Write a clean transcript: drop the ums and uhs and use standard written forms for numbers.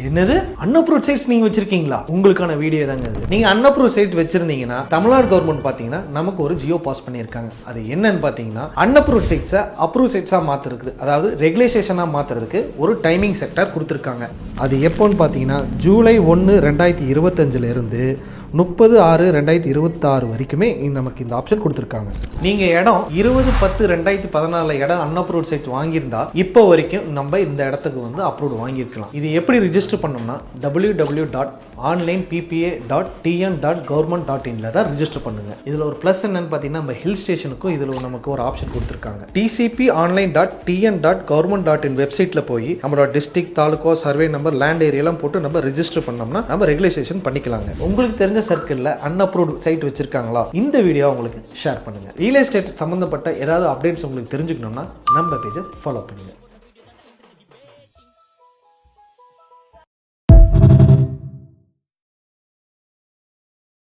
என்னது unapproved sides நீங்க வச்சிருக்கீங்களா? உங்களுக்கான வீடியோ தாங்க இது. நீங்க அன்அப்ரூவ்ட் சைட் வச்சிருந்தீங்கன்னா தமிழ்நாடு கவர்மெண்ட் பாத்தீங்கன்னா நமக்கு ஒரு ஜியோ பாஸ் பண்ணியிருக்காங்க. அது என்னன்னு பாத்தீங்கன்னா அன்அப்ரூவ்ட் சைட்ஸை அப்ரூவ் சைட்ஸா மாத்துறதுக்கு, அதாவது ரெகுலேஷனா மாத்துறதுக்கு ஒரு டைமிங் செக்டர் கொடுத்துருக்காங்க. அது எப்போன்னு பாத்தீங்கன்னா ஜூலை 1, 2025 இருந்து 30/6/2026 வரைக்குமே நமக்கு இந்த ஆப்ஷன் கொடுத்துருக்காங்க. நீங்க இடம் 20/10/2014 இடம் அன்அப்ரூவ்ட் சைட் வாங்கியிருந்தா இப்போ வரைக்கும் நம்ம இந்த இடத்துக்கு வந்து அப்ரூவ் வாங்கியிருக்கலாம். இது எப்படி ரிஜிஸ்டர் பண்ணணும்னா www.online.ppa.tn.government.in தான் ரிஜிஸ்டர் பண்ணுங்க. இதுல ஒரு பிளஸ் என்னன்னு பாத்தீங்கன்னா நம்ம ஹில் ஸ்டேஷனுக்கும் இதுல நமக்கு ஒரு ஆப்ஷன் கொடுத்துருக்காங்க. tcponline.tn.government.in வெப்சைட்ல போய் நம்மளோட district, taluka, survey number, land ஏரியாலாம் போட்டு நம்ம ரிஜிஸ்டர் பண்ணோம்னா நம்ம ரெகுலேஷன் பண்ணிக்கலாங்க. உங்களுக்கு தெரிஞ்ச சர்க்கிள்ல அன்அப்ரூவ்ட் சைட் வச்சிருக்காங்களா? இந்த வீடியோ உங்களுக்கு ஷேர் பண்ணுங்க. ரியல் எஸ்டேட் சம்பந்தப்பட்ட ஏதாவது அப்டேட்ஸ் உங்களுக்கு தெரிஞ்சுக்கணும்னா நம்ம பேஜை ஃபாலோ பண்ணுங்க.